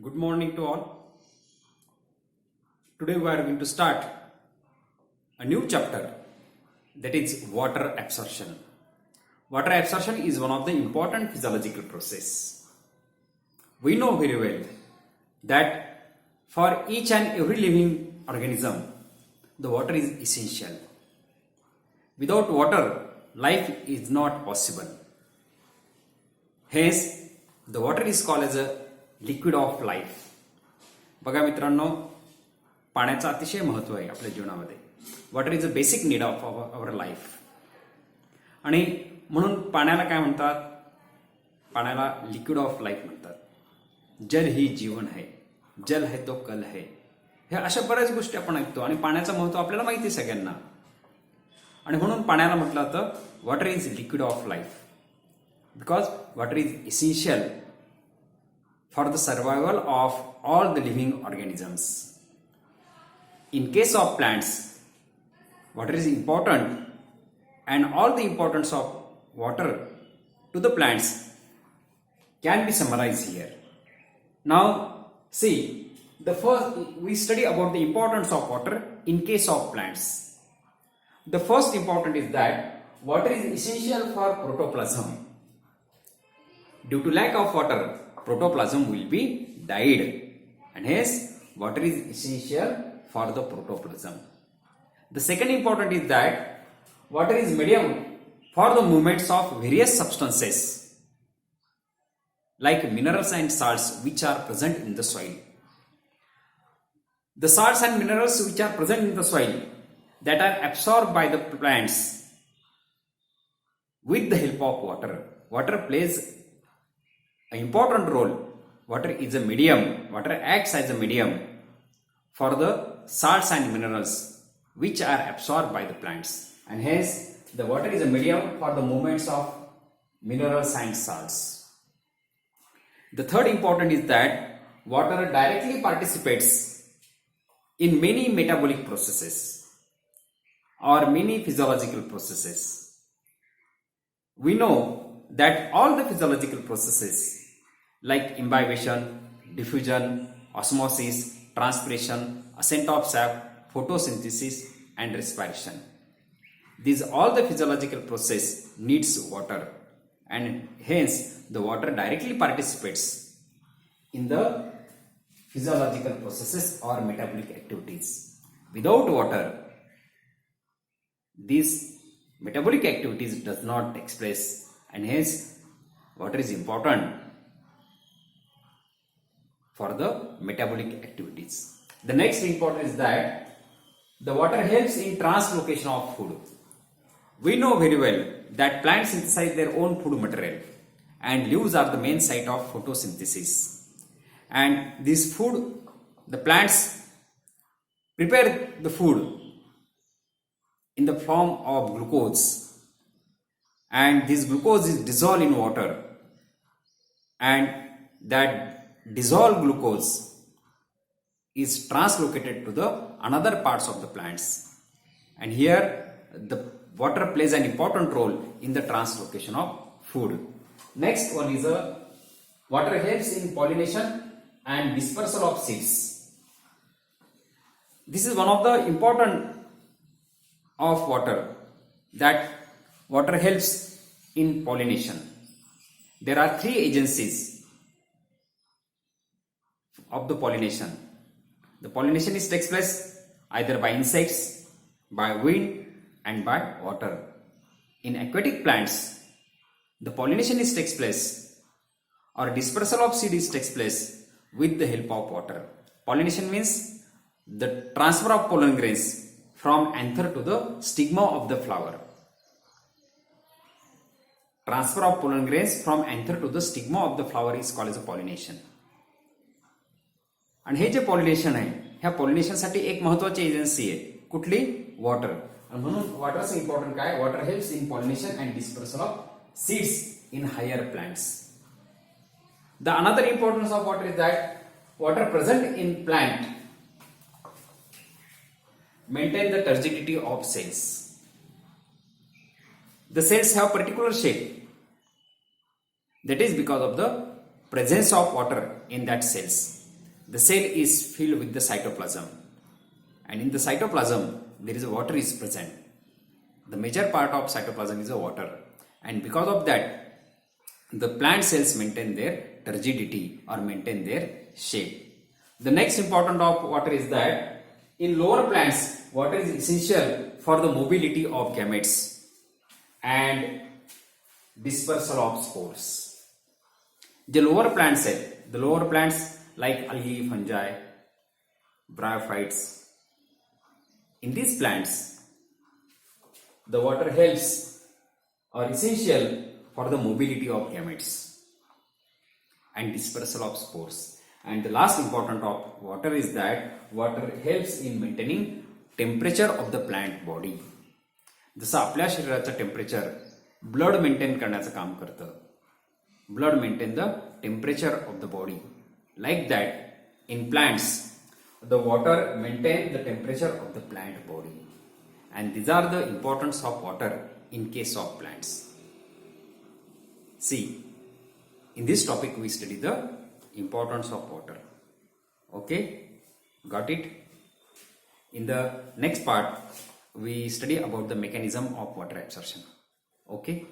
Good morning to all. Today we are going to start a new chapter, that is water absorption. Water absorption is one of the important physiological process. We know very well that for each and every living organism, the water is essential. Without water, life is not possible. Hence, the water is called as a liquid of life. बघा मित्रांनो, पाण्याचं अतिशय महत्त्व आहे आपल्या जीवनामध्ये. Water is a basic need of our life. आणि म्हणून पाण्याला काय म्हणतात? पाण्याला लिक्विड ऑफ लाईफ म्हणतात. जल ही जीवन है, जल है तो कल है. हे अशा बऱ्याच गोष्टी आपण ऐकतो आणि पाण्याचं महत्त्व आपल्याला माहिती आहे सगळ्यांना. आणि म्हणून पाण्याला म्हटलं जातं water is liquid of life, because water is essential for the survival of all the living organisms. In case of plants, water is important, and all the importance of water to the plants can be summarized here. Now, see, the first we study about the importance of water in case of plants. The first important is that water is essential for protoplasm. Due to lack of water, protoplasm will be died, and hence water is essential for the protoplasm. The second important is that water is medium for the movements of various substances like minerals and salts which are present in the soil. The salts and minerals which are present in the soil that are absorbed by the plants with the help of water. Water plays an important role. Water is a medium. Water acts as a medium for the salts and minerals which are absorbed by the plants, and hence the water is a medium for the movements of minerals and salts. The third important is that water directly participates in many metabolic processes or many physiological processes. We know that all the physiological processes like imbibition, diffusion, osmosis, transpiration, ascent of sap, photosynthesis and respiration, these all the physiological process needs water, and hence the water directly participates in the physiological processes or metabolic activities. Without water, these metabolic activities does not take place, and hence water is important for the metabolic activities. The next important is that the water helps in translocation of food. We know very well that plants synthesize their own food material, and leaves are the main site of photosynthesis. And this food, the plants prepare the food in the form of glucose, and this glucose is dissolved in water, and that dissolved glucose is translocated to the another parts of the plants, and here the water plays an important role in the translocation of food. Next one is water helps in pollination and dispersal of seeds. This is one of the important of water, that water helps in pollination. There are three agencies of the pollination. The pollination takes place either by insects, by wind and by water. In aquatic plants, the pollination takes place or dispersal of seeds takes place with the help of water. Pollination means the transfer of pollen grains from anther to the stigma of the flower. Transfer of pollen grains from anther to the stigma of the flower is called as a pollination. आणि हे जे pollination आहे, ह्या पॉलिनेशनसाठी एक महत्वाची agency आहे. कुठली? Water. आणि म्हणून वॉटरचं इम्पॉर्टंट काय? Water helps in pollination and dispersal of seeds in higher plants. The another importance of water is that water present in plant maintain the turgidity of cells. The cells have particular shape. That is because of the presence of water in that cells. the cell is filled with the cytoplasm, and in the cytoplasm there is a water is present. The major part of cytoplasm is a water, and because of that the plant cells maintain their turgidity or maintain their shape. The next important of water is that in lower plants water is essential for the mobility of gametes and dispersal of spores. The lower plants like algae, fungi, bryophytes, in these plants the water helps or essential for the mobility of gametes and dispersal of spores. And the last important of water is that water helps in maintaining temperature of the plant body. जसं आपल्या शरीराचं temperature blood maintain करण्याचं काम करतं. Blood maintain the temperature of the body. Like that in plants the water maintain the temperature of the plant body. And these are the importance of water in case of plants. See, in this topic we study the importance of water. Okay, got it? In the next part we study about the mechanism of water absorption. Okay.